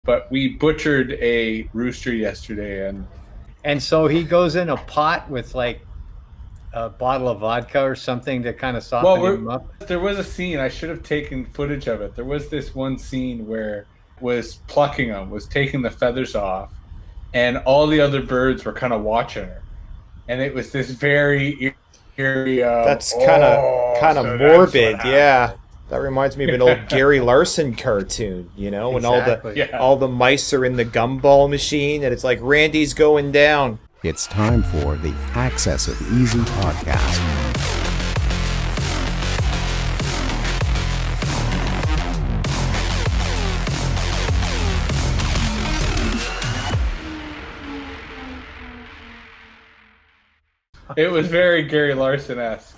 but we butchered a rooster yesterday, And so he goes in a pot with like a bottle of vodka or something to kind of well, soften him up. there was a scene. I should have taken footage of it. There was this one scene where was plucking them, was taking the feathers off, and all the other birds were kind of watching her, and it was this very eerie. That's Oh, kind of so that's what morbid. Yeah. happened. That reminds me of an old Gary Larson cartoon, when Exactly. Yeah. all the mice are in the gumball machine and it's like Randy's going down. It's time for the Access of Easy podcast. It was very Gary Larson-esque.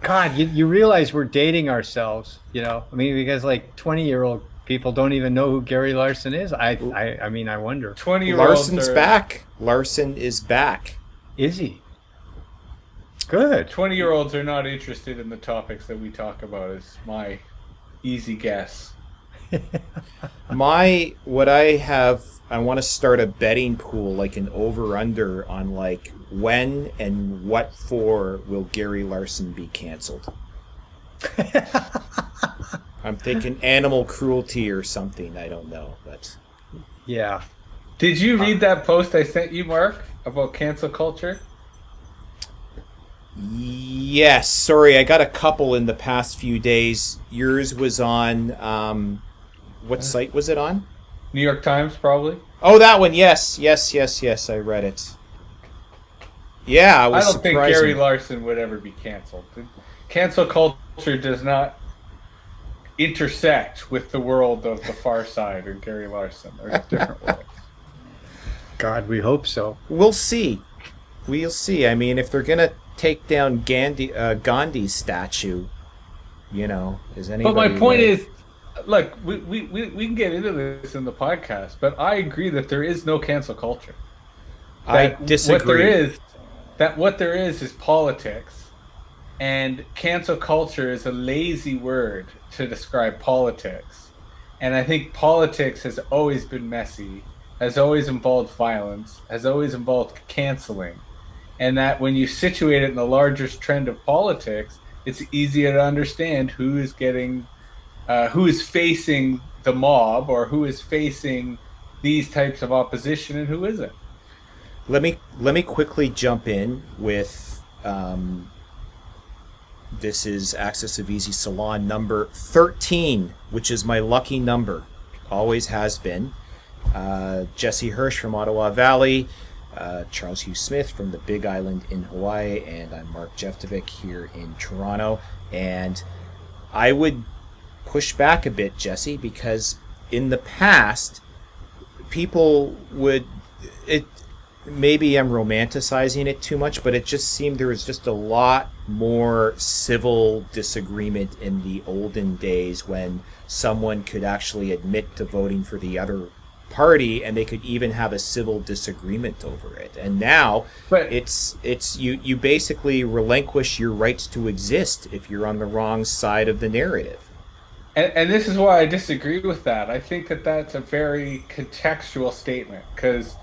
God, you realize we're dating ourselves, I mean, because like 20-year-old people don't even know who Gary Larson is. I mean, I wonder. 20-year-olds Larson's back. Larson is back. Is he? Good. 20-year-olds are not interested in the topics that we talk about, is my easy guess. I want to start a betting pool, like an over-under on like when and what for will Gary Larson be canceled. I'm thinking animal cruelty or something. I don't know, but Yeah. Did you read that post I sent you, Mark, about cancel culture? yes. Sorry, I got a couple in the past few days. Yours was on what site was it on? New York Times, probably. Oh, that one. Yes. I read it. Yeah, I don't think Gary Larson would ever be canceled. Cancel culture does not intersect with the world of The Far Side or Gary Larson. They're different worlds. God, we hope so. We'll see. We'll see. I mean, if they're gonna take down Gandhi's statue, is anybody? But my point is, look, we can get into this in the podcast, but I agree that there is no cancel culture. I disagree. What there is politics, and cancel culture is a lazy word to describe politics. And I think politics has always been messy, has always involved violence, has always involved canceling. And that when you situate it in the larger trend of politics, it's easier to understand who is facing the mob or who is facing these types of opposition and who isn't. Let me quickly jump in with this is AxisOfEasy Salon number 13, which is my lucky number. Always has been. Jesse Hirsch from Ottawa Valley, Charles Hugh Smith from the Big Island in Hawaii, and I'm Mark Jeftovic here in Toronto. And I would push back a bit, Jesse, because in the past, people would... Maybe I'm romanticizing it too much, but it just seemed there was just a lot more civil disagreement in the olden days when someone could actually admit to voting for the other party and they could even have a civil disagreement over it. And now it's you basically relinquish your rights to exist if you're on the wrong side of the narrative. And this is why I disagree with that. I think that that's a very contextual statement, because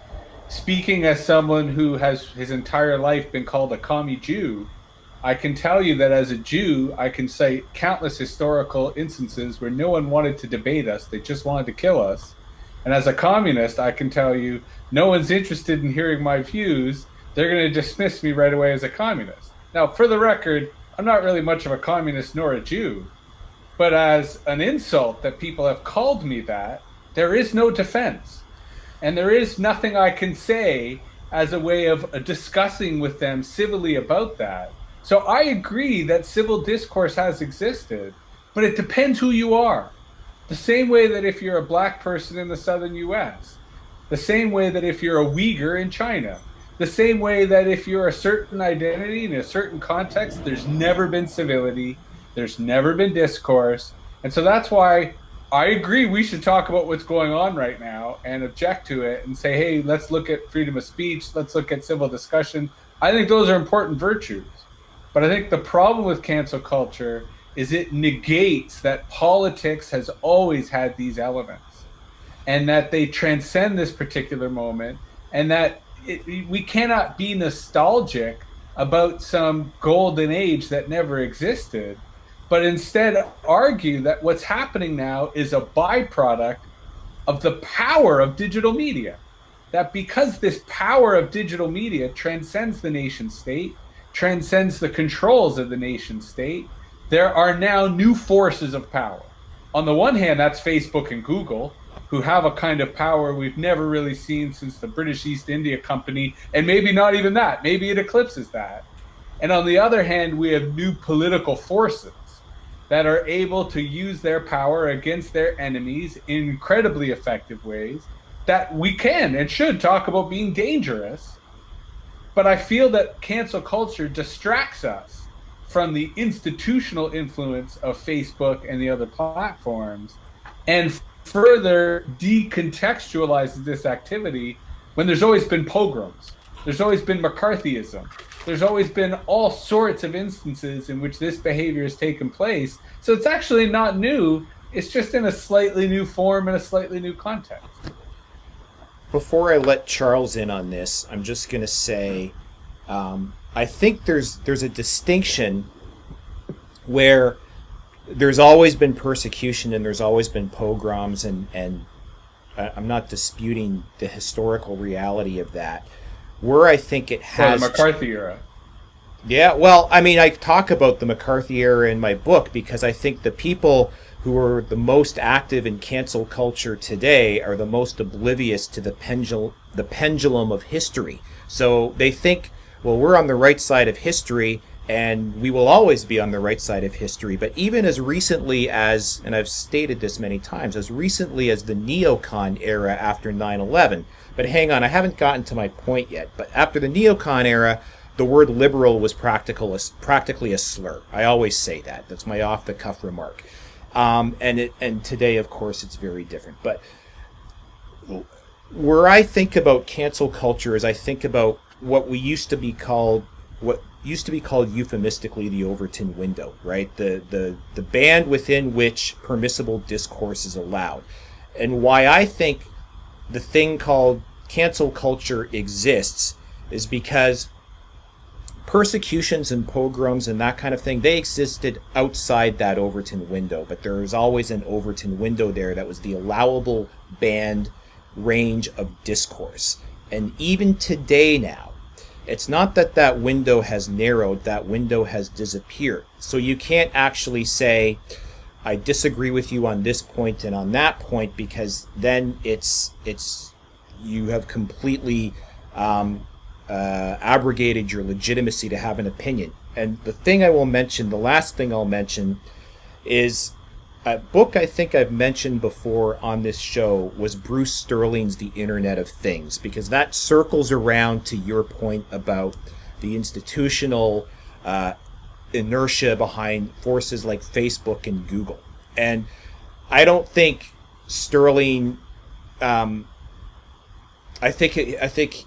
speaking as someone who has his entire life been called a commie Jew, I can tell you that as a Jew, I can cite countless historical instances where no one wanted to debate us, they just wanted to kill us. And as a communist, I can tell you no one's interested in hearing my views, they're going to dismiss me right away as a communist. Now, for the record, I'm not really much of a communist nor a Jew, but as an insult that people have called me that, there is no defense. And there is nothing I can say as a way of discussing with them civilly about that. So I agree that civil discourse has existed, but it depends who you are. The same way that if you're a black person in the southern US, the same way that if you're a Uyghur in China, the same way that if you're a certain identity in a certain context, there's never been civility, there's never been discourse. And so that's why I agree we should talk about what's going on right now and object to it and say, hey, let's look at freedom of speech, let's look at civil discussion. I think those are important virtues. But I think the problem with cancel culture is it negates that politics has always had these elements. and that they transcend this particular moment, and that we cannot be nostalgic about some golden age that never existed, but instead argue that what's happening now is a byproduct of the power of digital media. That because this power of digital media transcends the nation state, transcends the controls of the nation state, there are now new forces of power. On the one hand, that's Facebook and Google, who have a kind of power we've never really seen since the British East India Company, and maybe not even that, maybe it eclipses that. And on the other hand, we have new political forces that are able to use their power against their enemies in incredibly effective ways that we can and should talk about being dangerous. But I feel that cancel culture distracts us from the institutional influence of Facebook and the other platforms, and further decontextualizes this activity when there's always been pogroms, there's always been McCarthyism, there's always been all sorts of instances in which this behavior has taken place. So it's actually not new, it's just in a slightly new form and a slightly new context. Before I let Charles in on this, I'm just going to say, I think there's a distinction where there's always been persecution and there's always been pogroms, and I'm not disputing the historical reality of that. Where I think it has... the McCarthy era. Yeah, well, I mean, I talk about the McCarthy era in my book because I think the people who are the most active in cancel culture today are the most oblivious to the pendulum of history. So they think, well, we're on the right side of history and we will always be on the right side of history. But even as recently as, and I've stated this many times, as recently as the neocon era after 9/11, but hang on, I haven't gotten to my point yet. But after the neocon era, the word liberal was practically a slur. I always say that. That's my off-the-cuff remark. And today, of course, it's very different. But where I think about cancel culture is I think about what used to be called euphemistically the Overton window, right? The band within which permissible discourse is allowed. And why I think the thing called cancel culture exists is because persecutions and pogroms and that kind of thing, they existed outside that Overton window, but there was always an Overton window there that was the allowable band range of discourse. And even today now, it's not that that window has narrowed, that window has disappeared. So you can't actually say, I disagree with you on this point and on that point, because then it's you have completely abrogated your legitimacy to have an opinion. And the thing I will mention, the last thing I'll mention, is a book I think I've mentioned before on this show was Bruce Sterling's The Internet of Things, because that circles around to your point about the institutional inertia behind forces like Facebook and Google. And I don't think Sterling, I think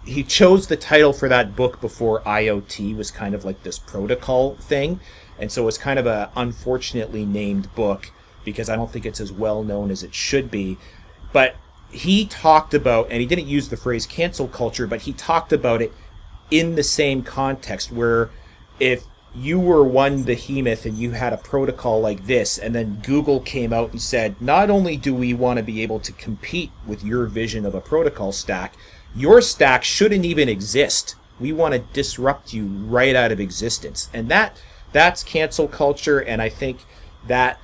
he chose the title for that book before IoT was kind of like this protocol thing. And so it's kind of a unfortunately named book because I don't think it's as well known as it should be. But he talked about, and he didn't use the phrase cancel culture, but he talked about it in the same context where if you were one behemoth and you had a protocol like this, and then Google came out and said, not only do we want to be able to compete with your vision of a protocol stack, your stack shouldn't even exist. We want to disrupt you right out of existence. And that's cancel culture, and I think that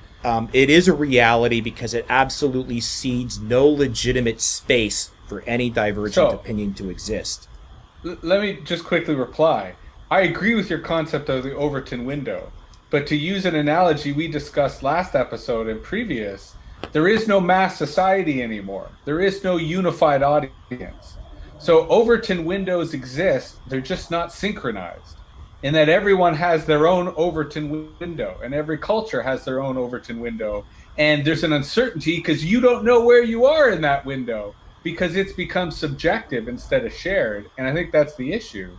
it is a reality because it absolutely cedes no legitimate space for any divergent opinion to exist. Let me just quickly reply. I agree with your concept of the Overton window, but to use an analogy we discussed last episode and previous, there is no mass society anymore. There is no unified audience. So Overton windows exist, they're just not synchronized. In that everyone has their own Overton window, and every culture has their own Overton window. And there's an uncertainty because you don't know where you are in that window because it's become subjective instead of shared. And I think that's the issue.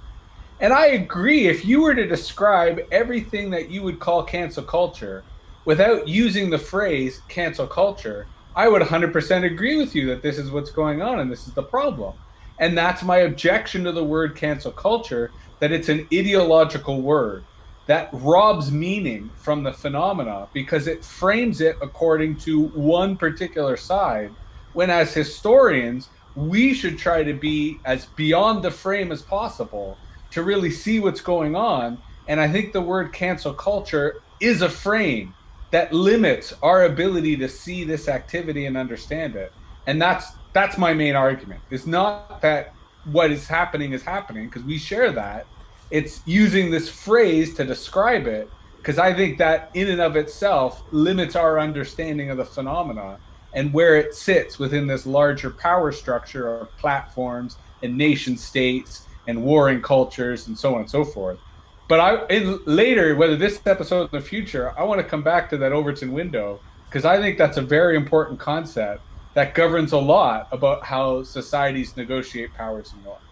And I agree, if you were to describe everything that you would call cancel culture without using the phrase cancel culture, I would 100% agree with you that this is what's going on and this is the problem. And that's my objection to the word cancel culture, that it's an ideological word that robs meaning from the phenomena because it frames it according to one particular side. When, as historians, we should try to be as beyond the frame as possible to really see what's going on. And I think the word cancel culture is a frame that limits our ability to see this activity and understand it. And that's my main argument. It's not that what is happening because we share that. It's using this phrase to describe it because I think that in and of itself limits our understanding of the phenomena and where it sits within this larger power structure of platforms and nation states and warring cultures and so on and so forth. But later, whether this episode in the future, I want to come back to that Overton window because I think that's a very important concept that governs a lot about how societies negotiate powers and norms.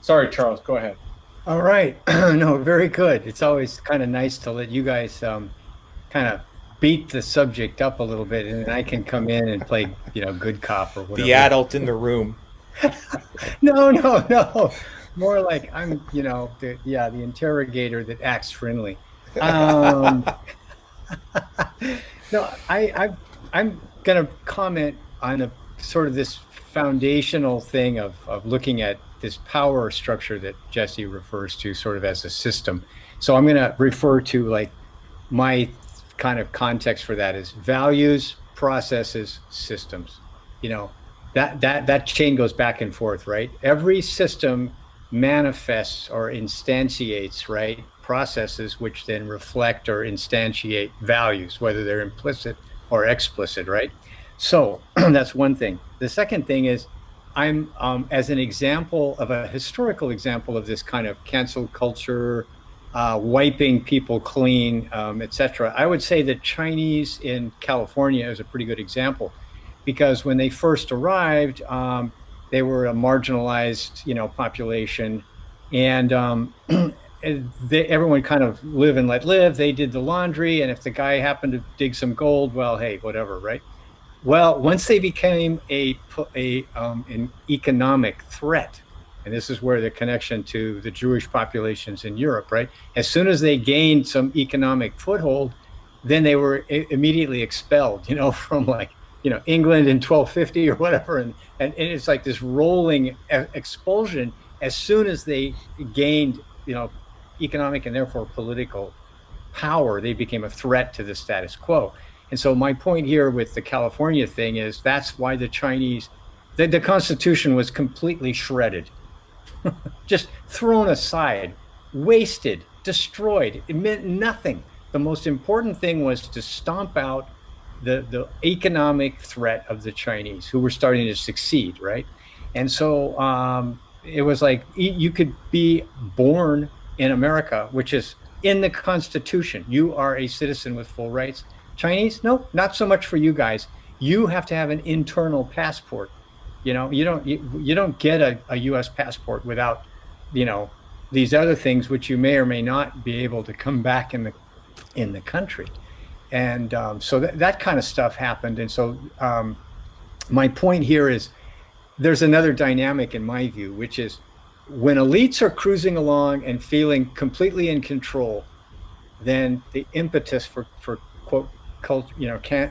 Sorry, Charles, go ahead. All right. No, very good. It's always kind of nice to let you guys kind of beat the subject up a little bit, and then I can come in and play, good cop or whatever. The adult in the room. No, no, no. More like I'm, the interrogator that acts friendly. No, I'm going to comment on a sort of this foundational thing of looking at this power structure that Jesse refers to sort of as a system. So I'm going to refer to like my kind of context for that is values, processes, systems. That chain goes back and forth, right? Every system manifests or instantiates, right, processes which then reflect or instantiate values, whether they're implicit or explicit, right? So that's one thing. The second thing is I'm as an example of a historical example of this kind of cancel culture, wiping people clean, etc. I would say that Chinese in California is a pretty good example because when they first arrived, they were a marginalized, population, and everyone kind of live and let live. They did the laundry, and if the guy happened to dig some gold, well, hey, whatever, right? Well, once they became an economic threat, and this is where the connection to the Jewish populations in Europe, right? As soon as they gained some economic foothold, then they were immediately expelled, from England in 1250 or whatever. And it's like this rolling expulsion as soon as they gained, economic and therefore political power, they became a threat to the status quo. And so my point here with the California thing is that's why the Chinese, the Constitution was completely shredded, just thrown aside, wasted, destroyed. It meant nothing. The most important thing was to stomp out the economic threat of the Chinese who were starting to succeed, right? And so it was like you could be born in America, which is in the Constitution. You are a citizen with full rights. Chinese, no, not so much for you guys. You have to have an internal passport. You don't get a U.S. passport without, these other things which you may or may not be able to come back in the country. And so that kind of stuff happened. And so my point here is there's another dynamic in my view, which is when elites are cruising along and feeling completely in control, then the impetus for quote,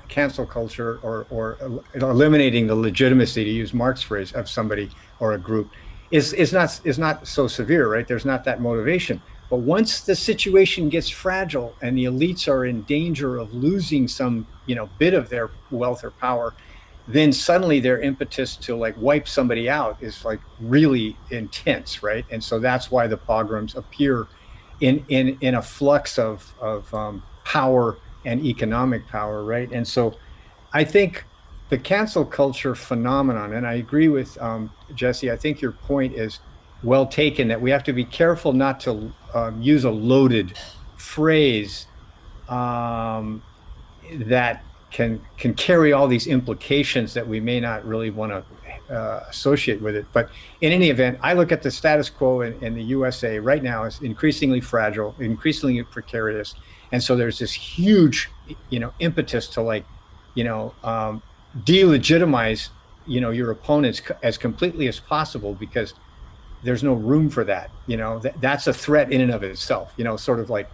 cancel culture or eliminating the legitimacy, to use Mark's phrase, of somebody or a group is not so severe, right? There's not that motivation. But once the situation gets fragile and the elites are in danger of losing some, bit of their wealth or power, then suddenly their impetus to wipe somebody out is really intense, right? And so that's why the pogroms appear in a flux of power and economic power, right? And so I think the cancel culture phenomenon, and I agree with Jesse, I think your point is well taken, that we have to be careful not to use a loaded phrase that can carry all these implications that we may not really want to associate with it. But in any event, I look at the status quo in the USA right now as increasingly fragile, increasingly precarious. And so there's this huge, impetus to delegitimize, your opponents as completely as possible, because there's no room for that. That's a threat in and of itself, sort of like,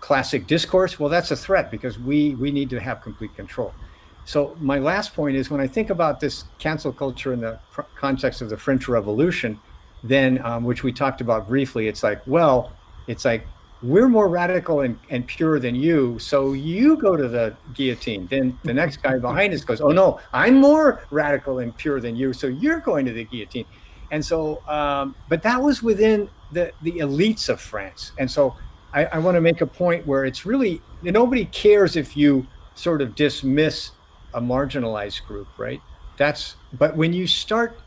classic discourse. Well, that's a threat because we need to have complete control. So my last point is, when I think about this cancel culture in the context of the French Revolution, then which we talked about briefly, it's like, we're more radical and pure than you, so you go to the guillotine. Then the next guy behind us goes, oh no, I'm more radical and pure than you, so you're going to the guillotine. And so, but that was within the elites of France. And so I want to make a point where it's really, nobody cares if you sort of dismiss a marginalized group, right? But when you start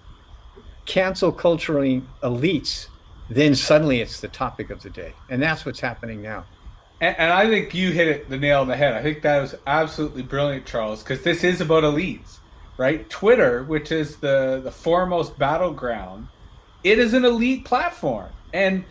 cancel culturing elites, then suddenly it's the topic of the day. And that's what's happening now. And I think you hit the nail on the head. I think that was absolutely brilliant, Charles, because this is about elites, right? Twitter, which is the foremost battleground, it is an elite platform. And,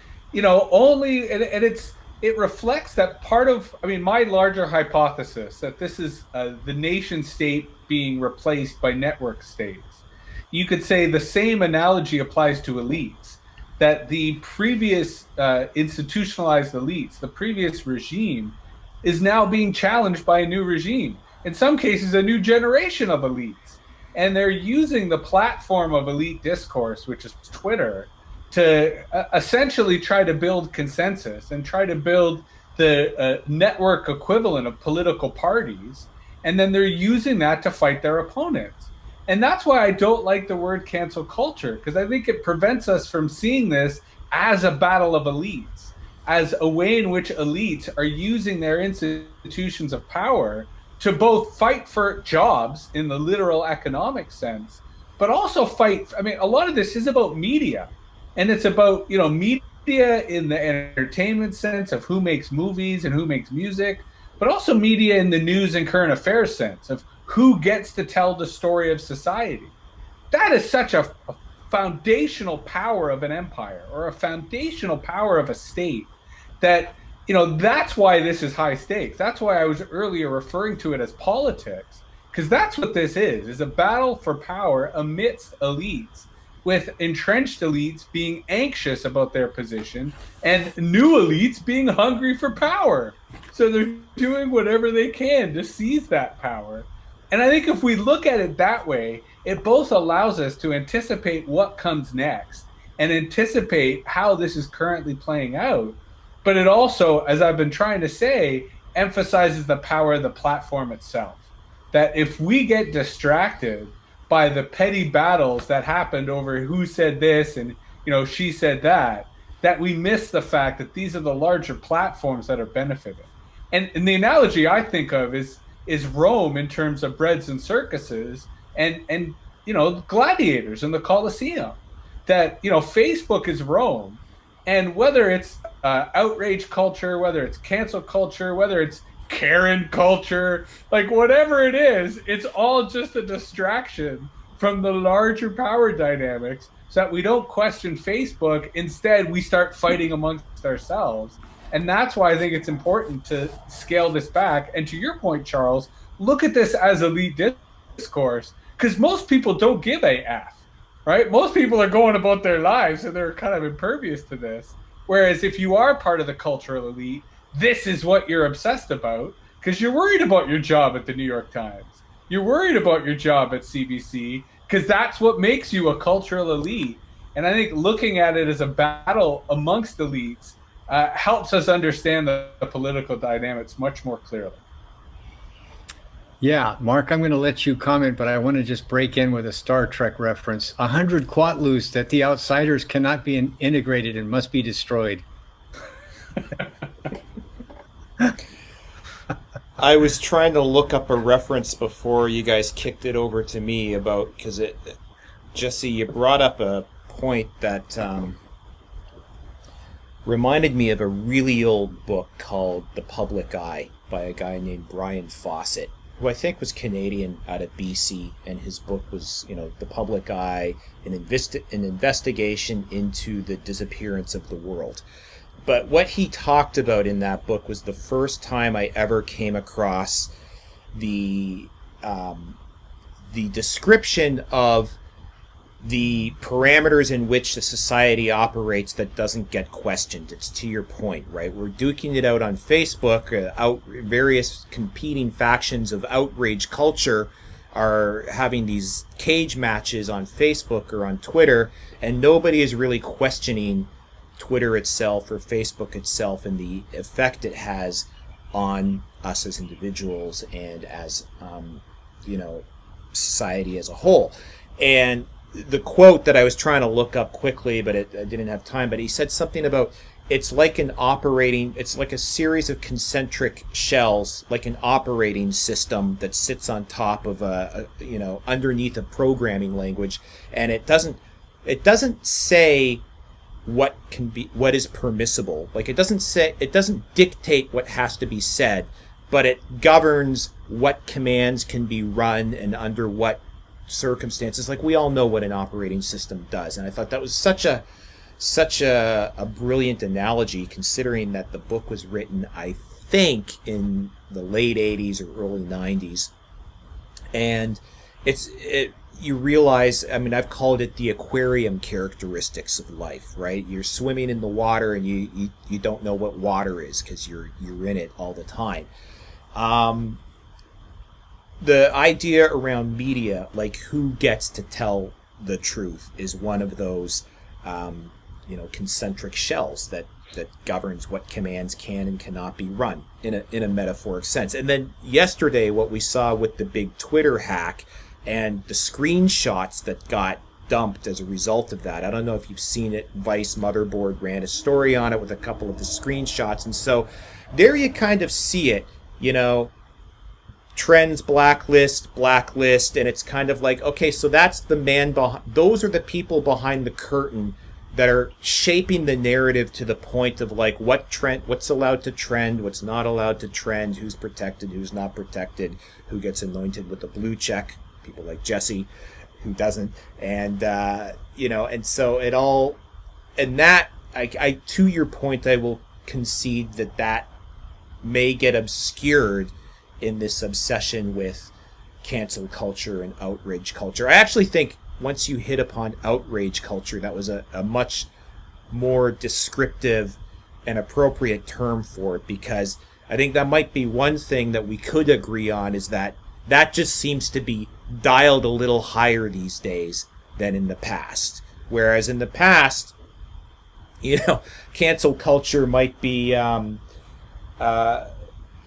it reflects that part of, my larger hypothesis that this is the nation state being replaced by network states. You could say the same analogy applies to elites, that the previous institutionalized elites, the previous regime, is now being challenged by a new regime. In some cases, a new generation of elites. And they're using the platform of elite discourse, which is Twitter, to essentially try to build consensus and try to build the network equivalent of political parties. And then they're using that to fight their opponents. And that's why I don't like the word cancel culture, because I think it prevents us from seeing this as a battle of elites, as a way in which elites are using their institutions of power to both fight for jobs in the literal economic sense, but also fight. A lot of this is about media, and it's about, media in the entertainment sense of who makes movies and who makes music, but also media in the news and current affairs sense of who gets to tell the story of society. That is such a foundational power of an empire, or a foundational power of a state, that, that's why this is high stakes. That's why I was earlier referring to it as politics, because that's what this is a battle for power amidst elites, with entrenched elites being anxious about their position and new elites being hungry for power. So they're doing whatever they can to seize that power. And I think if we look at it that way, it both allows us to anticipate what comes next and anticipate how this is currently playing out. But it also, as I've been trying to say, emphasizes the power of the platform itself. That if we get distracted by the petty battles that happened over who said this and, she said that we miss the fact that these are the larger platforms that are benefiting. And the analogy I think of is Rome in terms of breads and circuses and gladiators in the Colosseum. That, Facebook is Rome. And whether it's outrage culture, whether it's cancel culture, whether it's Karen culture, like whatever it is, it's all just a distraction from the larger power dynamics, so that we don't question Facebook. Instead, we start fighting amongst ourselves. And that's why I think it's important to scale this back. And to your point, Charles, look at this as elite discourse, because most people don't give a F, right? Most people are going about their lives, and they're kind of impervious to this. Whereas if you are part of the cultural elite, this is what you're obsessed about, because you're worried about your job at the New York Times. You're worried about your job at CBC, because that's what makes you a cultural elite. And I think looking at it as a battle amongst elites helps us understand the political dynamics much more clearly. Yeah, Mark, I'm going to let you comment, but I want to just break in with a Star Trek reference. 100 Quatlus that the outsiders cannot be integrated and must be destroyed. I was trying to look up a reference before you guys kicked it over to me because Jesse, you brought up a point that reminded me of a really old book called The Public Eye by a guy named Brian Fawcett, who I think was Canadian out of BC, and his book was, The Public Eye, an investigation into the disappearance of the world. But what he talked about in that book was the first time I ever came across the the description of the parameters in which the society operates that doesn't get questioned. It's to your point, right? We're duking it out on Facebook. Various competing factions of outrage culture are having these cage matches on Facebook or on Twitter, and nobody is really questioning Twitter itself or Facebook itself and the effect it has on us as individuals and as society as a whole. And the quote that I was trying to look up quickly, but I didn't have time, but he said something about it's like a series of concentric shells, like an operating system that sits on top of underneath a programming language, and it doesn't say what is permissible. Like it doesn't dictate what has to be said, but it governs what commands can be run and under what circumstances. Like we all know what an operating system does, and I thought that was such a brilliant analogy, considering that the book was written, I think, in the late 80s or early 90s. And you realize, I mean, I've called it the aquarium characteristics of life, right? You're swimming in the water and you don't know what water is because you're in it all the time. The idea around media, like who gets to tell the truth, is one of those concentric shells that governs what commands can and cannot be run in a metaphoric sense. And then yesterday, what we saw with the big Twitter hack and the screenshots that got dumped as a result of that. I don't know if you've seen it. Vice Motherboard ran a story on it with a couple of the screenshots. And so there you kind of see it, trends, blacklist, and it's kind of like, okay, so that's the man behind, those are the people behind the curtain that are shaping the narrative to the point of like what's allowed to trend, what's not allowed to trend, who's protected, who's not protected, who gets anointed with a blue check, people like Jesse, who doesn't, and and so it all, and that I to your point, I will concede that may get obscured in this obsession with cancel culture and outrage culture. I actually think once you hit upon outrage culture, that was a much more descriptive and appropriate term for it, because I think that might be one thing that we could agree on, is that just seems to be dialed a little higher these days than in the past. Whereas in the past, cancel culture might be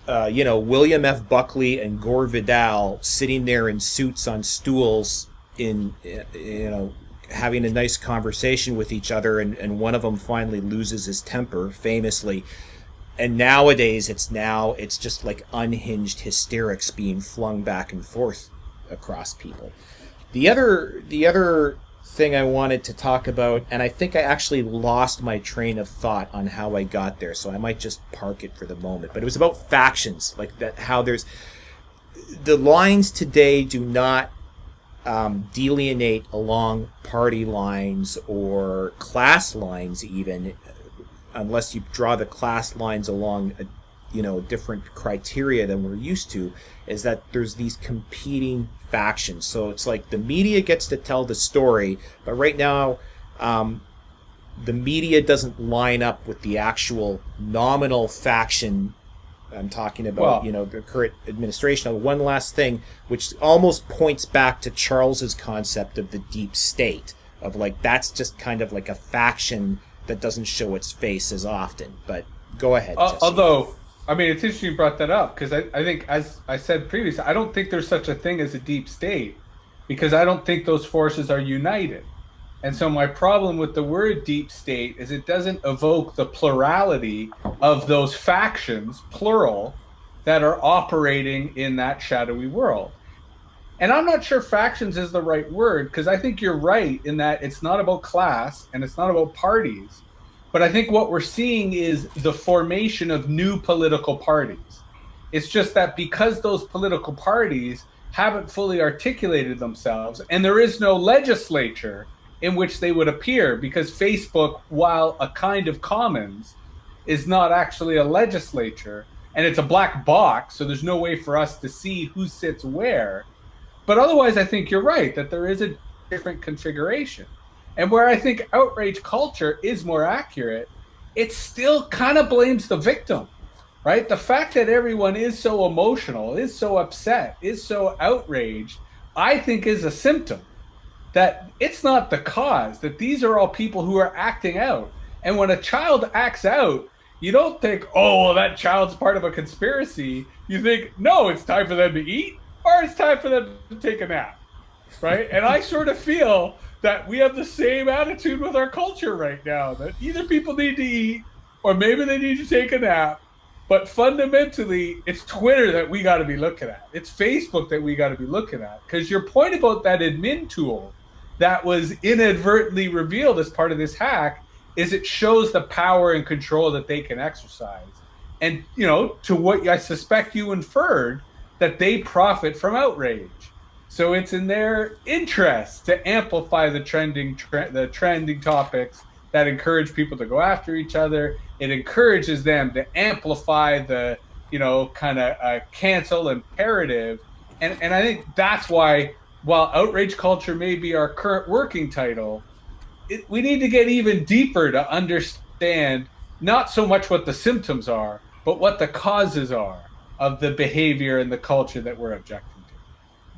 William F. Buckley and Gore Vidal sitting there in suits on stools having a nice conversation with each other, and one of them finally loses his temper, famously. And nowadays it's just like unhinged hysterics being flung back and forth across people. The other thing I wanted to talk about, and I think I actually lost my train of thought on how I got there, so I might just park it for the moment, but it was about factions, like that, how there's the lines today do not delineate along party lines or class lines, even unless you draw the class lines along different criteria than we're used to, is that there's these competing factions. So it's like the media gets to tell the story, but right now the media doesn't line up with the actual nominal faction. I'm talking about, the current administration. One last thing, which almost points back to Charles's concept of the deep state, of like, that's just kind of like a faction that doesn't show its face as often. But go ahead, Jesse. Although, I mean, it's interesting you brought that up, because I think, as I said previously, I don't think there's such a thing as a deep state, because I don't think those forces are united. And so my problem with the word deep state is it doesn't evoke the plurality of those factions, plural, that are operating in that shadowy world. And I'm not sure factions is the right word, because I think you're right in that it's not about class and it's not about parties. But I think what we're seeing is the formation of new political parties. It's just that because those political parties haven't fully articulated themselves, and there is no legislature in which they would appear, because Facebook, while a kind of commons, is not actually a legislature, and it's a black box, so there's no way for us to see who sits where. But otherwise, I think you're right that there is a different configuration. And where I think outrage culture is more accurate, it still kind of blames the victim, right? The fact that everyone is so emotional, is so upset, is so outraged, I think is a symptom that it's not the cause, that these are all people who are acting out. And when a child acts out, you don't think, oh, well, that child's part of a conspiracy. You think, no, it's time for them to eat or it's time for them to take a nap, right? And I sort of feel that we have the same attitude with our culture right now, that either people need to eat or maybe they need to take a nap. But fundamentally, it's Twitter that we got to be looking at. It's Facebook that we got to be looking at. Because your point about that admin tool that was inadvertently revealed as part of this hack is it shows the power and control that they can exercise. And, you know, to what I suspect you inferred, that they profit from outrage. So it's in their interest to amplify the trending topics that encourage people to go after each other. It encourages them to amplify the, you know, kind of cancel imperative. And I think that's why, while outrage culture may be our current working title, we need to get even deeper to understand not so much what the symptoms are, but what the causes are of the behavior and the culture that we're objecting to.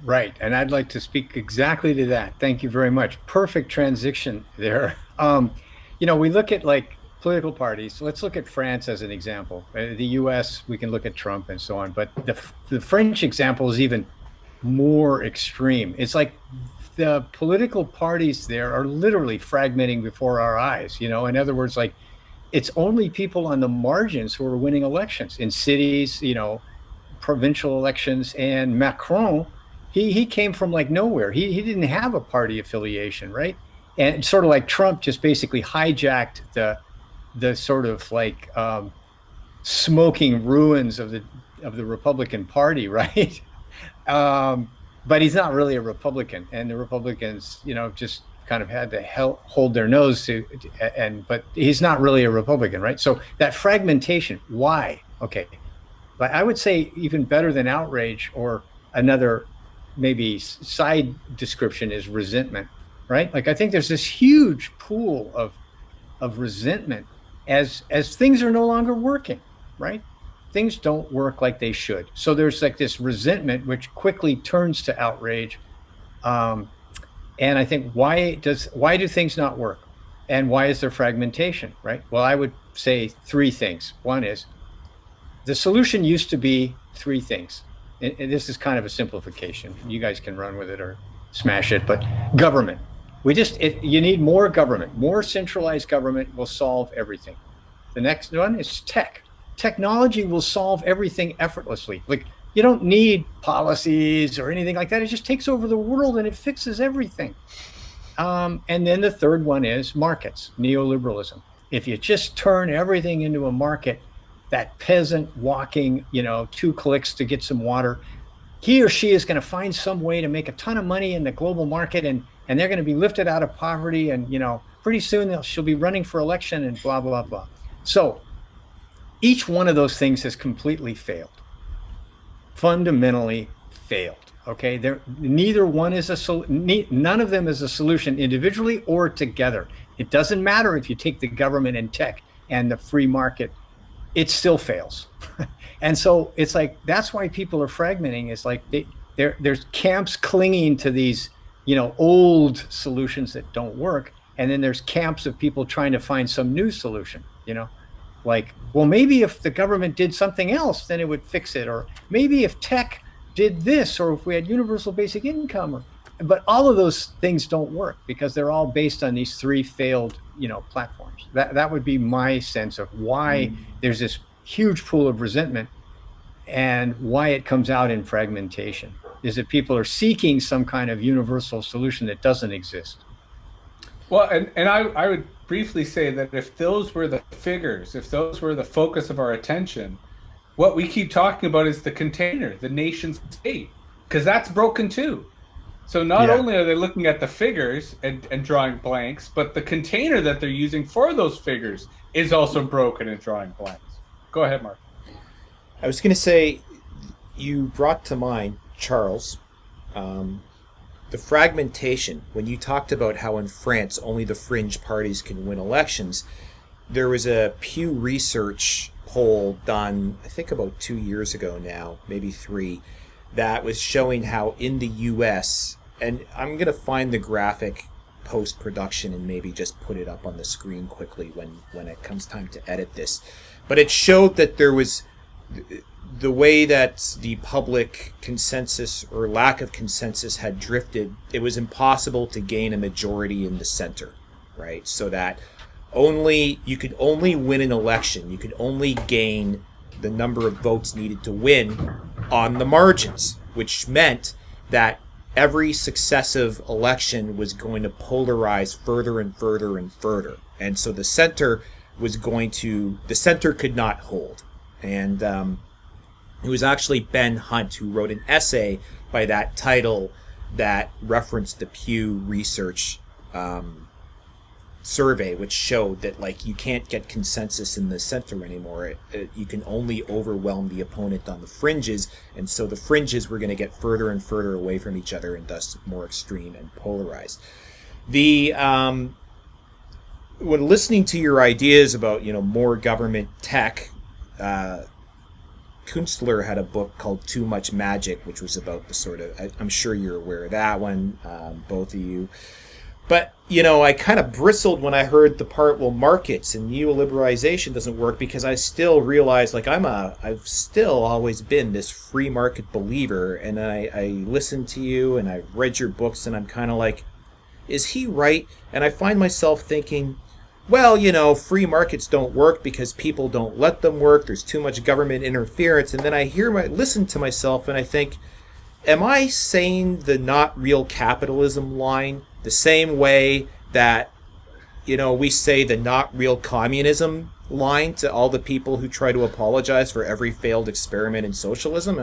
Right. And I'd like to speak exactly to that. Thank you very much. Perfect transition there. You know, we look at like political parties. Let's look at France as an example. The US, we can look at Trump and so on. But the French example is even more extreme. It's like the political parties there are literally fragmenting before our eyes. You know, in other words, like it's only people on the margins who are winning elections in cities, you know, provincial elections. And Macron, he came from like nowhere. He didn't have a party affiliation, right? And sort of like Trump just basically hijacked the sort of like smoking ruins of the Republican Party, right? But he's not really a Republican, and the Republicans, you know, just kind of had to hold their nose to, but he's not really a Republican, right? So that fragmentation, why? Okay, but I would say even better than outrage, or another maybe side description is resentment, right? Like I think there's this huge pool of resentment as things are no longer working, right? Things don't work like they should. So there's like this resentment, which quickly turns to outrage. And I think why do things not work? And why is there fragmentation, right? Well, I would say three things. One is the solution used to be three things. And this is kind of a simplification. You guys can run with it or smash it, but government. You need more government. More centralized government will solve everything. The next one is tech. Technology will solve everything effortlessly. Like you don't need policies or anything like that. It just takes over the world and it fixes everything. And then the third one is markets, neoliberalism. If you just turn everything into a market, that peasant walking, you know, 2 clicks to get some water, he or she is going to find some way to make a ton of money in the global market, and they're going to be lifted out of poverty, and, you know, pretty soon she'll be running for election and blah, blah, blah. So each one of those things has completely failed, fundamentally failed. Okay, neither one is none of them is a solution individually or together. It doesn't matter if you take the government and tech and the free market, it still fails. And so it's like that's why people are fragmenting. It's like there's camps clinging to these, you know, old solutions that don't work, and then there's camps of people trying to find some new solution. You know, like, well, maybe if the government did something else, then it would fix it, or maybe if tech did this, or if we had universal basic income, but all of those things don't work because they're all based on these three failed, you know, platforms. That would be my sense of why there's this huge pool of resentment and why it comes out in fragmentation, is that people are seeking some kind of universal solution that doesn't exist. Well, and I would briefly say that if those were the figures, if those were the focus of our attention, what we keep talking about is the container, the nation state, because that's broken too. So not only are they looking at the figures and drawing blanks, but the container that they're using for those figures is also broken and drawing blanks. Go ahead, Mark. I was going to say, you brought to mind, Charles, The fragmentation, when you talked about how in France only the fringe parties can win elections, there was a Pew Research poll done, I think about 2 years ago now, maybe three, that was showing how in the US, and I'm going to find the graphic post-production and maybe just put it up on the screen quickly when it comes time to edit this. But it showed that there was the way that the public consensus or lack of consensus had drifted. It was impossible to gain a majority in the center, right? So that you could only win an election, you could only gain the number of votes needed to win on the margins, which meant that every successive election was going to polarize further and further and further. And so the center could not hold. And it was actually Ben Hunt who wrote an essay by that title that referenced the Pew Research survey, which showed that like you can't get consensus in the center anymore. You can only overwhelm the opponent on the fringes, and so the fringes were going to get further and further away from each other and thus more extreme and polarized. When listening to your ideas about more government tech, Kunstler had a book called Too Much Magic, which was about the sort of, I'm sure you're aware of that one, both of you. But, I kind of bristled when I heard the part, well, markets and neoliberalization doesn't work, because I still realized, like, I've still always been this free market believer, and I listened to you and I've read your books, and I'm kind of like, is he right? And I find myself thinking, well, free markets don't work because people don't let them work. There's too much government interference. And then I listen to myself and I think, am I saying the not real capitalism line the same way that, we say the not real communism line to all the people who try to apologize for every failed experiment in socialism?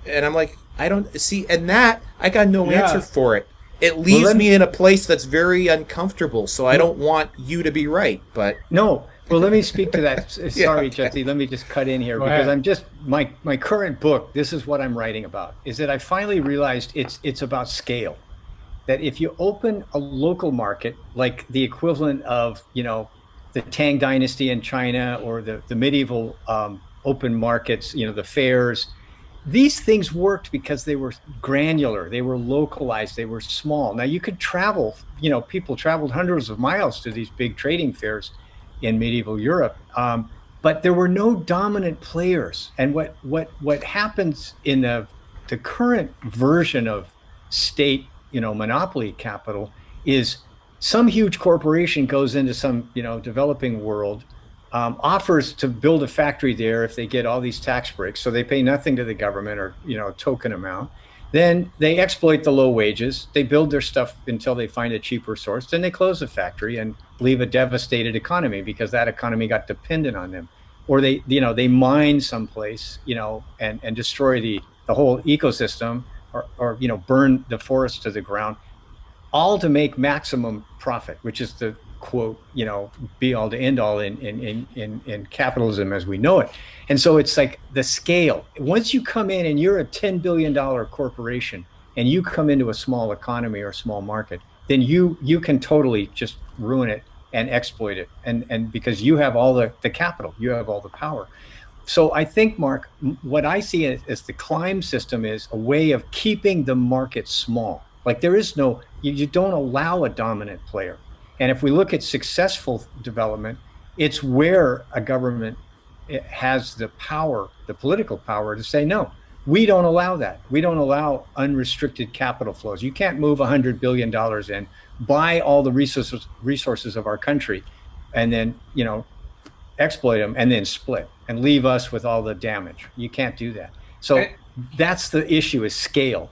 And I'm like, I don't see, and that I got no answer for it. It leaves me in a place that's very uncomfortable, so I don't want you to be right, but... No. Well, let me speak to that. Sorry, Jesse, let me just cut in here, because I'm just, my current book, this is what I'm writing about, is that I finally realized it's about scale. That if you open a local market, like the equivalent of, the Tang Dynasty in China, or the medieval open markets, the fairs, these things worked because they were granular, they were localized, they were small. Now you could travel, people traveled hundreds of miles to these big trading fairs in medieval Europe, but there were no dominant players. And what happens in the current version of state, monopoly capital is some huge corporation goes into some, developing world, offers to build a factory there if they get all these tax breaks, so they pay nothing to the government, or a token amount. Then they exploit the low wages, they build their stuff until they find a cheaper source, then they close the factory and leave a devastated economy because that economy got dependent on them. Or they mine someplace, and destroy the whole ecosystem, or burn the forest to the ground, all to make maximum profit, which is the quote, be all to end all in capitalism as we know it. And so it's like the scale. Once you come in and you're a $10 billion corporation and you come into a small economy or small market, then you can totally just ruin it and exploit it. And because you have all the capital, you have all the power. So I think, Mark, what I see as the climb system is a way of keeping the market small. Like there is no, you don't allow a dominant player. And if we look at successful development, it's where a government has the power, the political power, to say, no, we don't allow that. We don't allow unrestricted capital flows. You can't move $100 billion in, buy all the resources of our country, and then, exploit them and then split and leave us with all the damage. You can't do that. So that's the issue, is scale.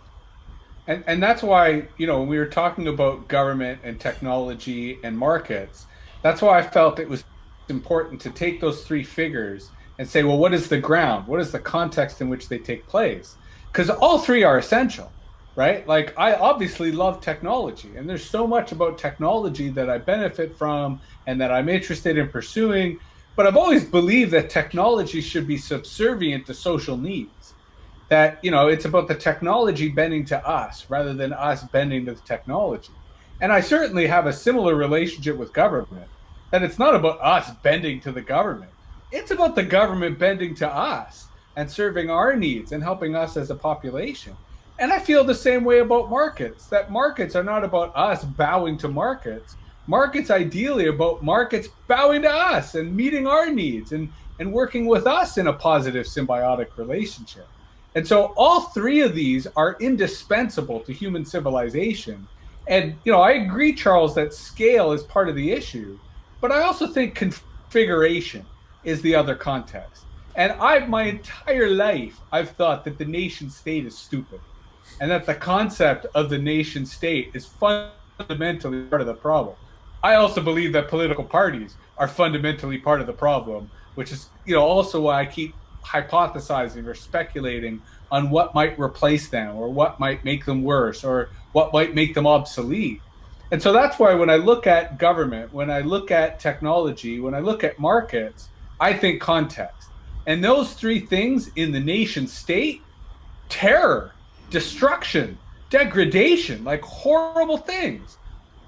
And that's why, when we were talking about government and technology and markets, that's why I felt it was important to take those three figures and say, well, what is the ground? What is the context in which they take place? Because all three are essential, right? Like, I obviously love technology, and there's so much about technology that I benefit from and that I'm interested in pursuing. But I've always believed that technology should be subservient to social needs. that, it's about the technology bending to us rather than us bending to the technology. And I certainly have a similar relationship with government, that it's not about us bending to the government. It's about the government bending to us and serving our needs and helping us as a population. And I feel the same way about markets, that markets are not about us bowing to markets. Markets ideally about markets bowing to us and meeting our needs and working with us in a positive symbiotic relationship. And so all three of these are indispensable to human civilization. And, I agree, Charles, that scale is part of the issue, but I also think configuration is the other context. And my entire life, I've thought that the nation state is stupid and that the concept of the nation state is fundamentally part of the problem. I also believe that political parties are fundamentally part of the problem, which is, also why I keep hypothesizing or speculating on what might replace them or what might make them worse or what might make them obsolete. And so that's why when I look at government, when I look at technology, when I look at markets, I think context. And those three things in the nation state: terror, destruction, degradation, like horrible things.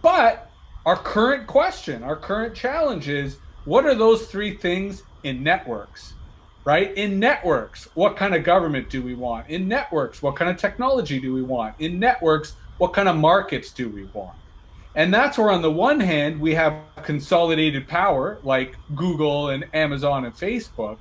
But our current question, our current challenge is, what are those three things in networks? Right? In networks, what kind of government do we want? In networks, what kind of technology do we want? In networks, what kind of markets do we want? And that's where, on the one hand, we have consolidated power like Google and Amazon and Facebook,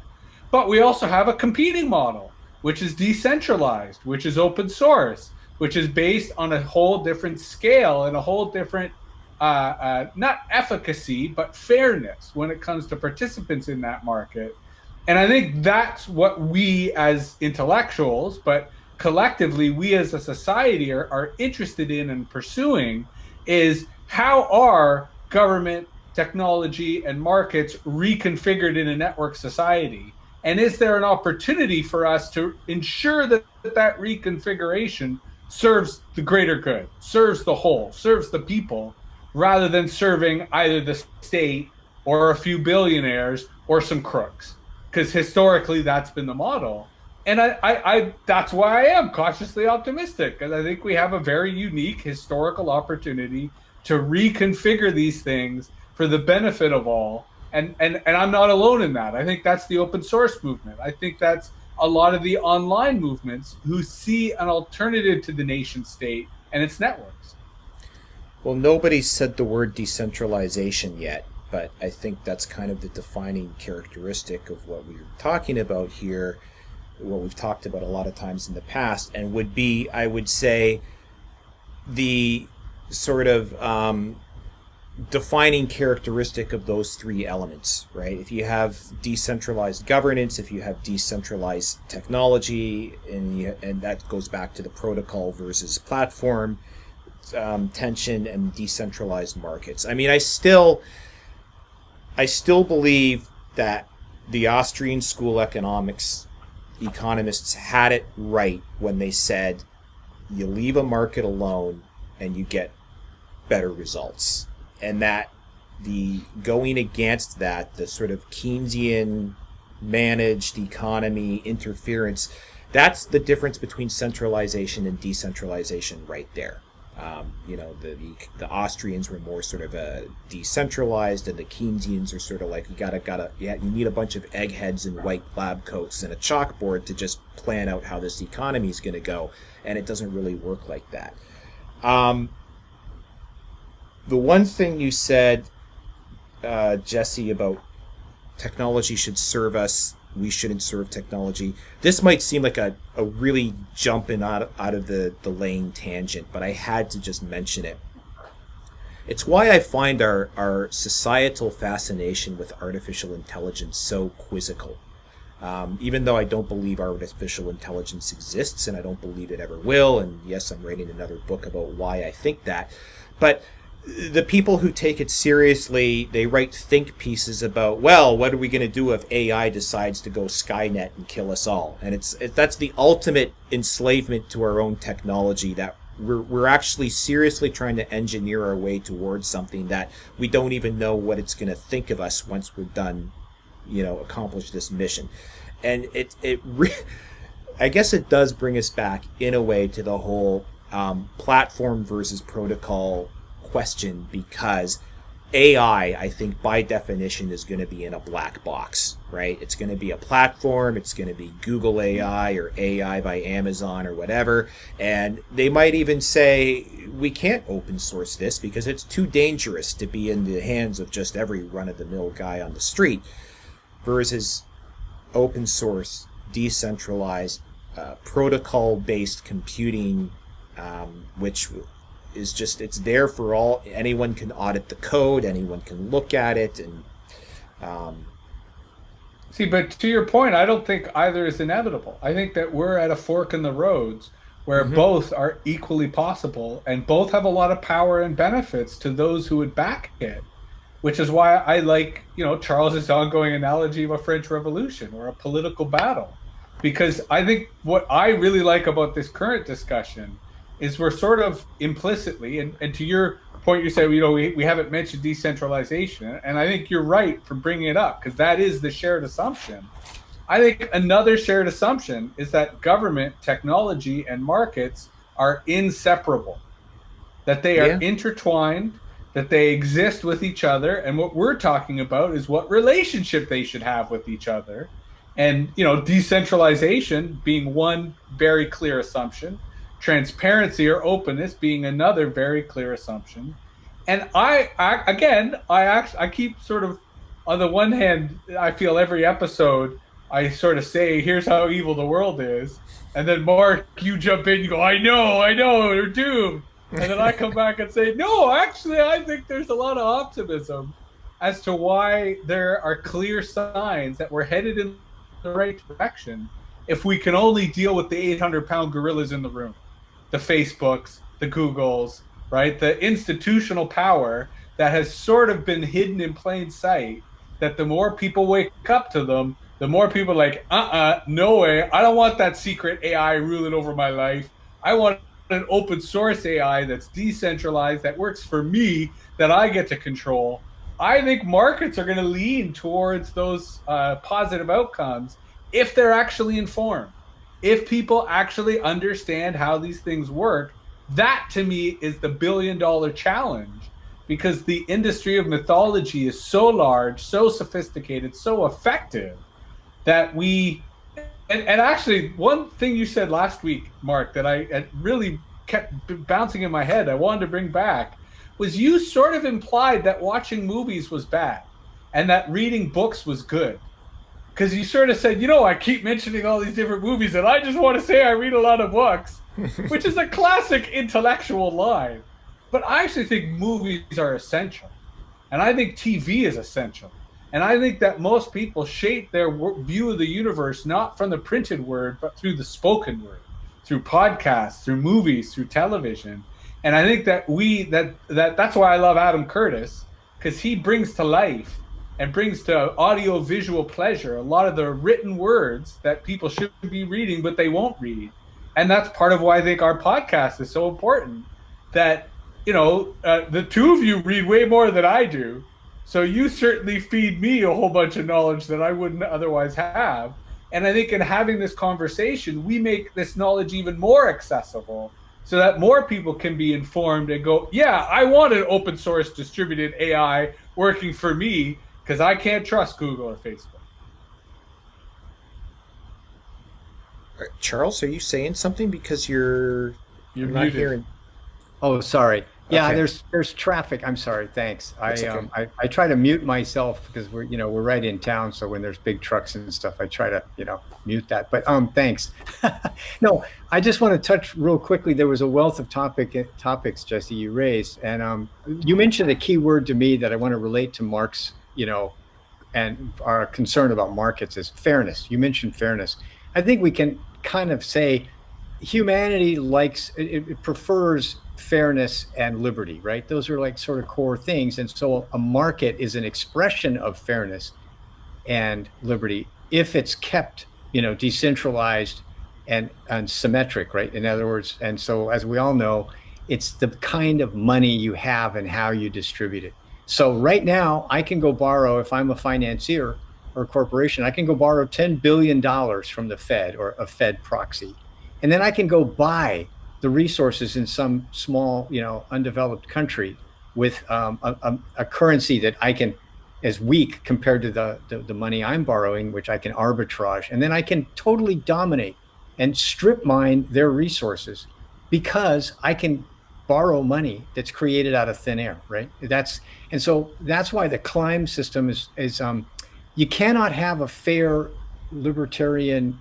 but we also have a competing model, which is decentralized, which is open source, which is based on a whole different scale and a whole different, not efficacy, but fairness when it comes to participants in that market. And I think that's what we as intellectuals, but collectively, we as a society are interested in and pursuing, is how are government, technology, and markets reconfigured in a network society? And is there an opportunity for us to ensure that that reconfiguration serves the greater good, serves the whole, serves the people, rather than serving either the state or a few billionaires or some crooks? Because historically, that's been the model. And I that's why I am cautiously optimistic, because I think we have a very unique historical opportunity to reconfigure these things for the benefit of all. And I'm not alone in that. I think that's the open source movement. I think that's a lot of the online movements who see an alternative to the nation state and its networks. Well, nobody said the word decentralization yet, but I think that's kind of the defining characteristic of what we're talking about here, what we've talked about a lot of times in the past, and would be, I would say, the sort of defining characteristic of those three elements, right? If you have decentralized governance, if you have decentralized technology, and that goes back to the protocol versus platform tension, and decentralized markets. I mean, I still believe that the Austrian school economics economists had it right when they said you leave a market alone and you get better results. And that the going against that, the sort of Keynesian managed economy interference, that's the difference between centralization and decentralization right there. The Austrians were more sort of decentralized, and the Keynesians are sort of like, you need a bunch of eggheads in white lab coats and a chalkboard to just plan out how this economy is going to go, and it doesn't really work like that. The one thing you said, Jesse, about technology should serve us, we shouldn't serve technology. This might seem like a really jumping out of the lane tangent, but I had to just mention it. It's why I find our societal fascination with artificial intelligence so quizzical. Even though I don't believe artificial intelligence exists, and I don't believe it ever will, and yes, I'm writing another book about why I think that, but the people who take it seriously, they write think pieces about, well, what are we going to do if AI decides to go Skynet and kill us all? And that's the ultimate enslavement to our own technology, that we're actually seriously trying to engineer our way towards something that we don't even know what it's going to think of us once we're done, accomplish this mission. And I guess it does bring us back in a way to the whole platform versus protocol question, because I think by definition is going to be in a black box, right? It's going to be a platform. It's going to be Google AI or AI by Amazon or whatever. And they might even say, we can't open source this because it's too dangerous to be in the hands of just every run of the mill guy on the street, versus open source, decentralized, protocol based computing, which is just, it's there for all. Anyone can audit the code, anyone can look at it. And See, but to your point, I don't think either is inevitable. I think that we're at a fork in the roads where both are equally possible and both have a lot of power and benefits to those who would back it, which is why I like, Charles's ongoing analogy of a French Revolution or a political battle. Because I think what I really like about this current discussion is we're sort of implicitly, and to your point, you said, we haven't mentioned decentralization. And I think you're right for bringing it up, because that is the shared assumption. I think another shared assumption is that government, technology, and markets are inseparable, that they are intertwined, that they exist with each other. And what we're talking about is what relationship they should have with each other. And, decentralization being one very clear assumption, transparency or openness being another very clear assumption. And I keep sort of, on the one hand, I feel every episode I sort of say, here's how evil the world is. And then Mark, you jump in, you go, I know, they're doomed. And then I come back and say, no, actually, I think there's a lot of optimism as to why there are clear signs that we're headed in the right direction if we can only deal with the 800-pound gorillas in the room, the Facebooks, the Googles, right? The institutional power that has sort of been hidden in plain sight, that the more people wake up to them, the more people are like, no way. I don't want that secret AI ruling over my life. I want an open source AI that's decentralized, that works for me, that I get to control. I think markets are going to lean towards those positive outcomes if they're actually informed. If people actually understand how these things work, that to me is the billion-dollar challenge, because the industry of mythology is so large, so sophisticated, so effective that and actually one thing you said last week, Mark, that I really kept bouncing in my head, I wanted to bring back, was you sort of implied that watching movies was bad and that reading books was good. Because you sort of said, I keep mentioning all these different movies and I just want to say I read a lot of books, which is a classic intellectual line. But I actually think movies are essential. And I think TV is essential. And I think that most people shape their view of the universe not from the printed word, but through the spoken word, through podcasts, through movies, through television. And I think that that's why I love Adam Curtis, because he brings to life and brings to audio visual pleasure a lot of the written words that people should be reading, but they won't read. And that's part of why I think our podcast is so important, that, the two of you read way more than I do. So you certainly feed me a whole bunch of knowledge that I wouldn't otherwise have. And I think in having this conversation, we make this knowledge even more accessible so that more people can be informed and go, yeah, I want an open source distributed AI working for me, because I can't trust Google or Facebook. Charles, are you saying something? Because you're not muted. hearing. Oh, sorry. Yeah, Okay. there's traffic. I'm sorry. Thanks. Okay. I try to mute myself because we're right in town. So when there's big trucks and stuff, I try to mute that. But thanks. No, I just want to touch real quickly. There was a wealth of topics, Jesse, you raised, and you mentioned a key word to me that I want to relate to Mark's and our concern about markets is fairness. You mentioned fairness. I think we can kind of say humanity it prefers fairness and liberty, right? Those are like sort of core things. And so a market is an expression of fairness and liberty if it's kept, decentralized and symmetric, right? In other words, and so as we all know, it's the kind of money you have and how you distribute it. So right now I can go borrow, if I'm a financier, or a corporation, I can go borrow $10 billion from the Fed or a Fed proxy. And then I can go buy the resources in some small, undeveloped country with a currency that I can is weak compared to the money I'm borrowing, which I can arbitrage. And then I can totally dominate and strip mine their resources because I can borrow money that's created out of thin air, right? And so that's why the climb system is you cannot have a fair libertarian,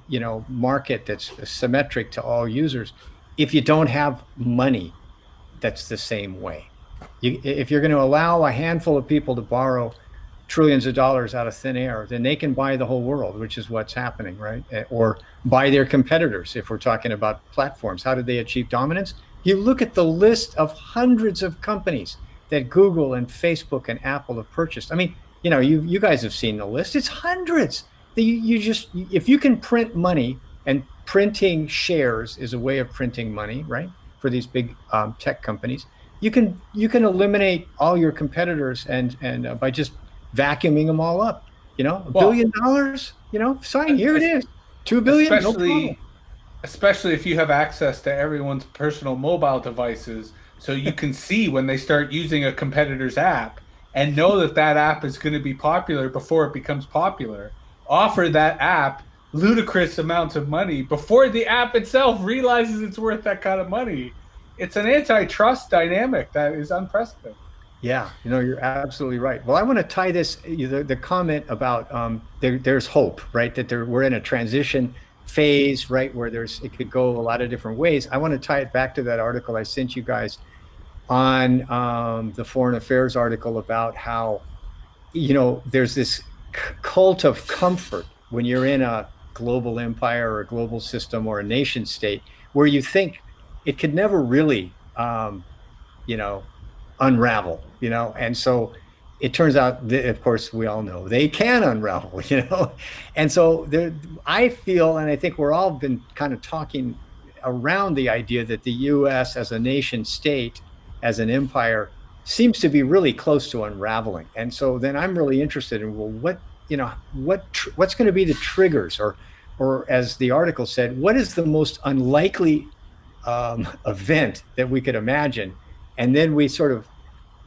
market that's symmetric to all users if you don't have money that's the same way. If you're going to allow a handful of people to borrow trillions of dollars out of thin air, then they can buy the whole world, which is what's happening, right? Or buy their competitors. If we're talking about platforms, how did they achieve dominance? You look at the list of hundreds of companies that Google and Facebook and Apple have purchased. I mean, you guys have seen the list. It's hundreds. If you can print money, and printing shares is a way of printing money, right? For these big tech companies, you can eliminate all your competitors and by just vacuuming them all up. $1 billion. Sign, here it is. 2 billion, no problem. Especially if you have access to everyone's personal mobile devices, so you can see when they start using a competitor's app and know that that app is going to be popular before it becomes popular. Offer that app ludicrous amounts of money before the app itself realizes it's worth that kind of money. It's an antitrust dynamic that is unprecedented. Yeah, you're absolutely right. Well, I want to tie this, the comment about there's hope, right? That we're in a transition phase, right? Where it could go a lot of different ways. I want to tie it back to that article I sent you guys on the Foreign Affairs article about how, there's this cult of comfort when you're in a global empire or a global system or a nation state where you think it could never really, unravel, and so it turns out that, of course, we all know they can unravel, and so I feel, and I think we're all been kind of talking around the idea that the U.S. as a nation state, as an empire, seems to be really close to unraveling. And so then I'm really interested in, well, what's going to be the triggers, or as the article said, what is the most unlikely event that we could imagine, and then we sort of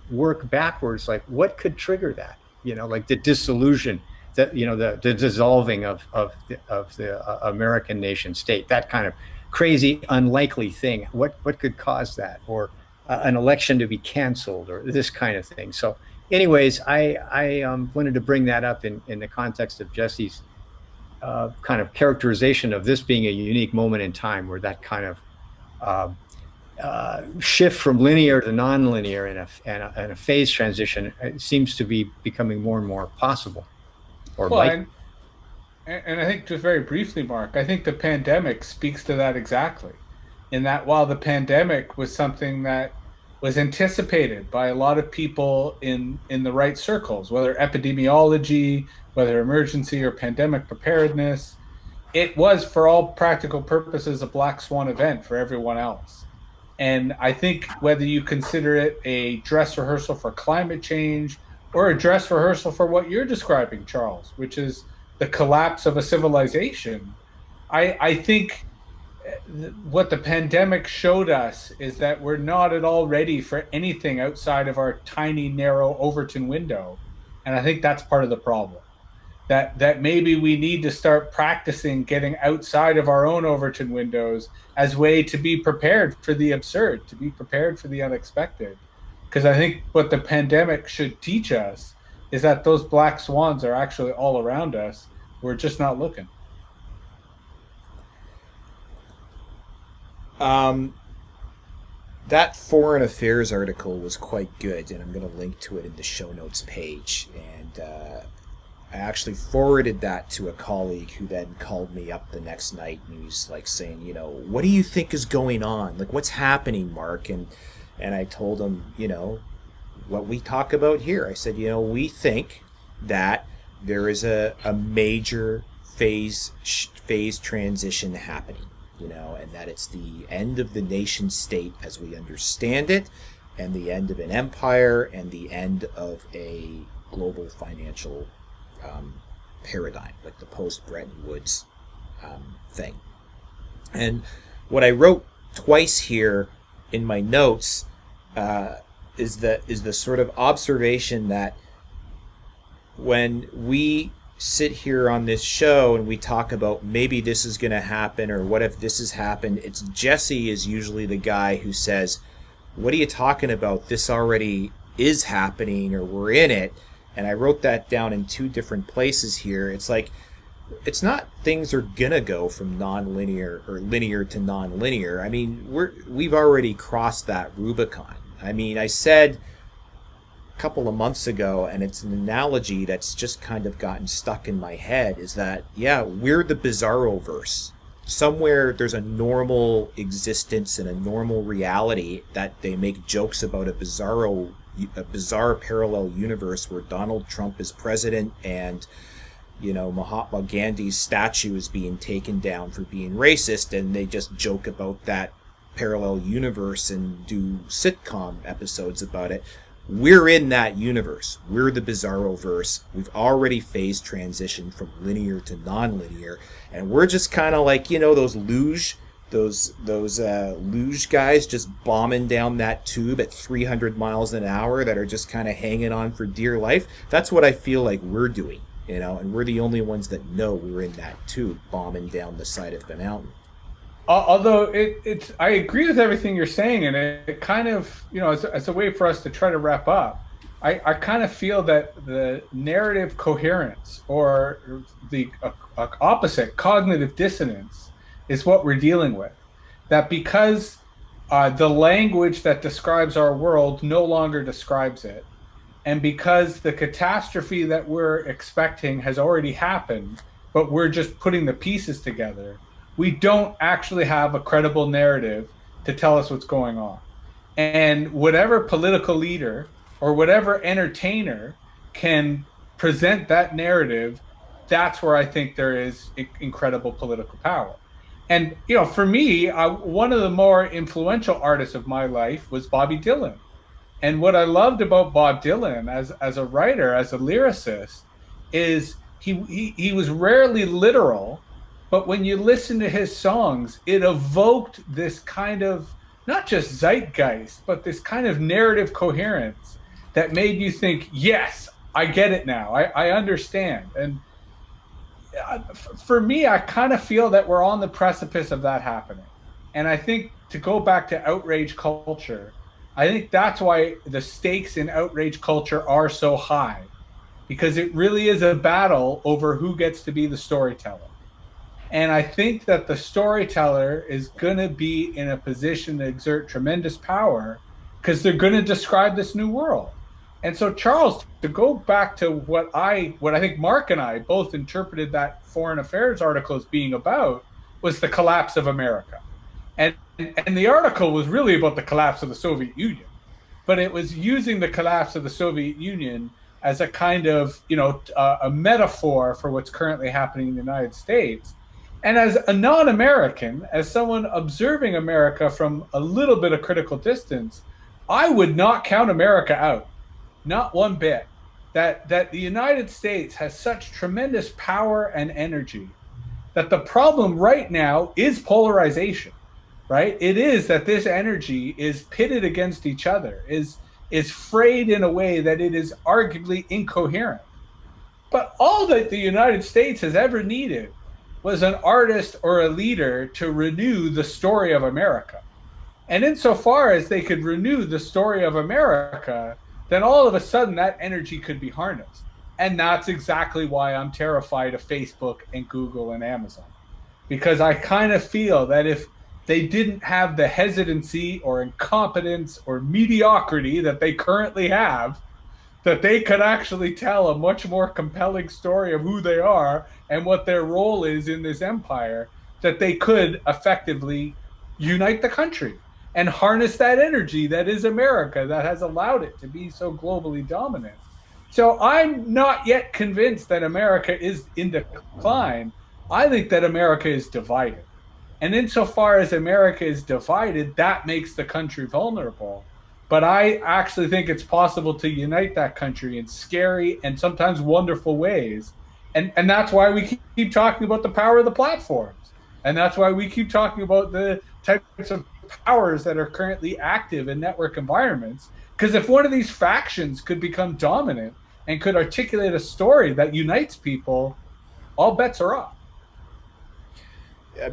work backwards, like what could trigger that, like the dissolution, that the dissolving of the American nation state, that kind of crazy unlikely thing. What could cause that, or an election to be canceled, or this kind of thing. So anyways, I wanted to bring that up in the context of Jesse's kind of characterization of this being a unique moment in time where that kind of shift from linear to nonlinear and a phase transition seems to be becoming more and more possible. And I think, just very briefly, Mark, I think the pandemic speaks to that exactly. In that, while the pandemic was something that was anticipated by a lot of people in the right circles, whether epidemiology, whether emergency or pandemic preparedness, it was, for all practical purposes, a black swan event for everyone else. And I think whether you consider it a dress rehearsal for climate change or a dress rehearsal for what you're describing, Charles, which is the collapse of a civilization, I think what the pandemic showed us is that we're not at all ready for anything outside of our tiny, narrow Overton window. And I think that's part of the problem. That maybe we need to start practicing getting outside of our own Overton windows as a way to be prepared for the absurd, to be prepared for the unexpected. Because I think what the pandemic should teach us is that those black swans are actually all around us. We're just not looking. That Foreign Affairs article was quite good, and I'm going to link to it in the show notes page. And I actually forwarded that to a colleague who then called me up the next night, and he was like saying, what do you think is going on? Like, what's happening, Mark? And I told him, what we talk about here. I said, we think that there is a major phase transition happening, and that it's the end of the nation state as we understand it, and the end of an empire, and the end of a global financial paradigm, like the post-Bretton Woods thing. And what I wrote twice here in my notes is the sort of observation that when we sit here on this show and we talk about maybe this is going to happen or what if this has happened, it's Jesse is usually the guy who says, what are you talking about? This already is happening, or we're in it. And I wrote that down in two different places here. It's like, it's not things are gonna go from non-linear or linear to non-linear. I mean, we've already crossed that Rubicon. I mean, I said a couple of months ago, and it's an analogy that's just kind of gotten stuck in my head, is that, yeah, we're the Bizarroverse. Somewhere there's a normal existence and a normal reality that they make jokes about a bizarre parallel universe where Donald Trump is president and, you know, Mahatma Gandhi's statue is being taken down for being racist, and they just joke about that parallel universe and do sitcom episodes about it. We're in that universe. We're the Bizarroverse. We've already phase transitioned from linear to non-linear, and we're just kind of like, you know, those luge guys just bombing down that tube at 300 miles an hour that are just kind of hanging on for dear life. That's what I feel like we're doing, you know, and we're the only ones that know we're in that tube bombing down the side of the mountain. Although it's, I agree with everything you're saying, and it kind of, you know, as a way for us to try to wrap up, I kind of feel that the narrative coherence or the opposite, cognitive dissonance, is what we're dealing with. That because the language that describes our world no longer describes it, and because the catastrophe that we're expecting has already happened, but we're just putting the pieces together, we don't actually have a credible narrative to tell us what's going on. And whatever political leader or whatever entertainer can present that narrative, that's where I think there is incredible political power. And, you know, for me, one of the more influential artists of my life was Bobby Dylan. And what I loved about Bob Dylan as a writer, as a lyricist, is he was rarely literal. But when you listen to his songs, it evoked this kind of, not just zeitgeist, but this kind of narrative coherence that made you think, yes, I get it now. I understand. And for me, I kind of feel that we're on the precipice of that happening. And I think, to go back to outrage culture, I think that's why the stakes in outrage culture are so high, because it really is a battle over who gets to be the storyteller. And I think that the storyteller is going to be in a position to exert tremendous power because they're going to describe this new world. And so, Charles, to go back to what I think Mark and I both interpreted that Foreign Affairs article as being about, was the collapse of America. And the article was really about the collapse of the Soviet Union, but it was using the collapse of the Soviet Union as a kind of, you know, a metaphor for what's currently happening in the United States. And as a non-American, as someone observing America from a little bit of critical distance, I would not count America out, not one bit. That the United States has such tremendous power and energy that the problem right now is polarization, right? It is that this energy is pitted against each other, is frayed in a way that it is arguably incoherent. But all that the United States has ever needed was an artist or a leader to renew the story of America. And insofar as they could renew the story of America, then all of a sudden that energy could be harnessed. And that's exactly why I'm terrified of Facebook and Google and Amazon. Because I kind of feel that if they didn't have the hesitancy or incompetence or mediocrity that they currently have, that they could actually tell a much more compelling story of who they are and what their role is in this empire, that they could effectively unite the country and harness that energy that is America, that has allowed it to be so globally dominant. So I'm not yet convinced that America is in decline. I think that America is divided. And insofar as America is divided, that makes the country vulnerable. But I actually think it's possible to unite that country in scary and sometimes wonderful ways. And that's why we keep talking about the power of the platforms. And that's why we keep talking about the types of powers that are currently active in network environments. Because if one of these factions could become dominant and could articulate a story that unites people, all bets are off.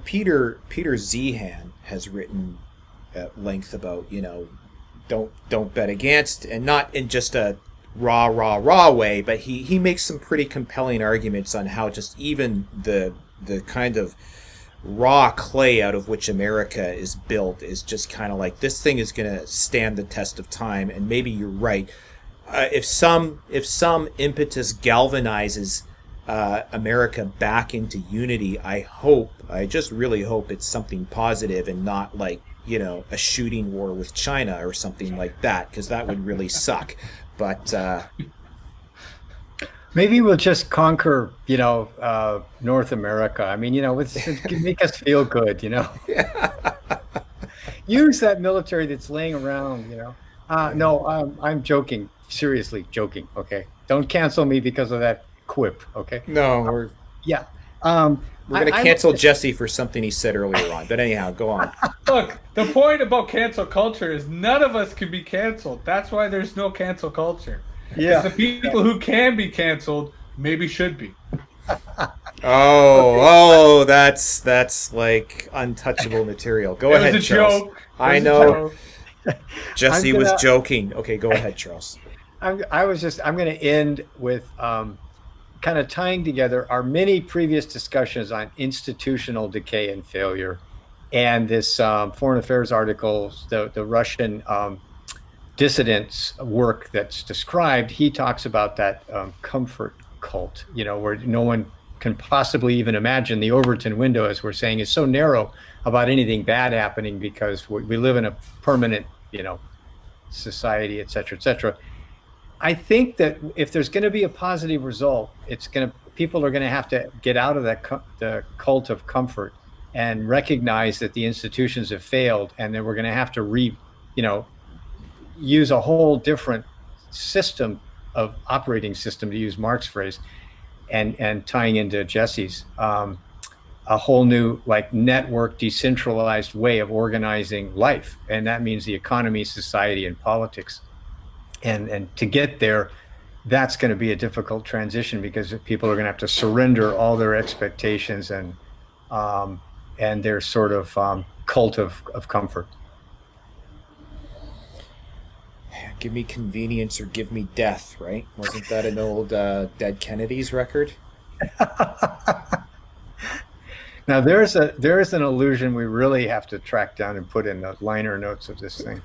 Peter Zehan has written at length about, don't bet against, and not in just a raw way, but he makes some pretty compelling arguments on how just even the kind of raw clay out of which America is built is just kind of like, this thing is going to stand the test of time. And maybe you're right. If some impetus galvanizes America back into unity, I just really hope it's something positive and not like, a shooting war with China or something like that, because that would really suck. But maybe we'll just conquer, North America. I mean, it make us feel good, yeah. Use that military that's laying around, No, I'm joking. Seriously joking. Okay. Don't cancel me because of that quip. Okay. No, yeah. We're going to cancel Jesse for something he said earlier on. But anyhow, go on. Look, the point about cancel culture is none of us can be canceled. That's why there's no cancel culture. Yeah. The people who can be canceled maybe should be. That's like untouchable material. Go ahead, Charles. Joke. I know. Jesse was joking. Okay, go ahead, Charles. I'm going to end with kind of tying together our many previous discussions on institutional decay and failure, and this foreign affairs article, the Russian dissidents work that's described. He talks about that comfort cult, where no one can possibly even imagine the Overton window, as we're saying, is so narrow about anything bad happening because we live in a permanent, society, et cetera, et cetera. I think that if there's going to be a positive result, people are going to have to get out of the cult of comfort and recognize that the institutions have failed, and that we're going to have to use a whole different system of operating system, to use Mark's phrase, and tying into Jesse's, a whole new network, decentralized way of organizing life, and that means the economy, society, and politics. And to get there, that's going to be a difficult transition because people are going to have to surrender all their expectations and their sort of cult of comfort. Give me convenience or give me death, right? Wasn't that an old Dead Kennedys record? Now there is an illusion we really have to track down and put in the liner notes of this thing.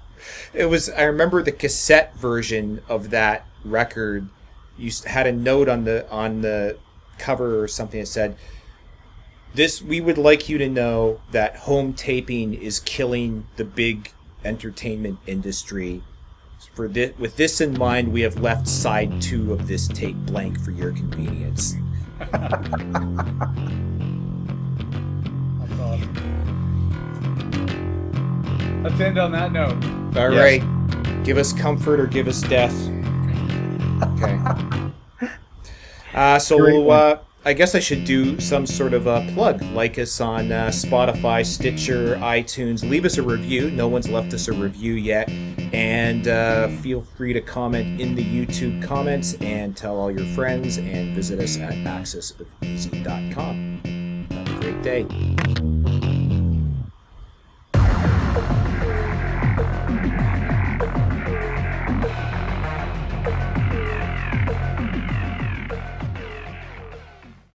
I remember the cassette version of that record had a note on the cover or something that said, we would like you to know that home taping is killing the big entertainment industry. With this in mind, we have left side 2 of this tape blank for your convenience. Let's end on that note. All right. Give us comfort or give us death. Okay. I guess I should do some sort of a plug. Like us on Spotify, Stitcher, iTunes. Leave us a review. No one's left us a review yet. And feel free to comment in the YouTube comments and tell all your friends, and visit us at AxisOfEasy.com. Have a great day.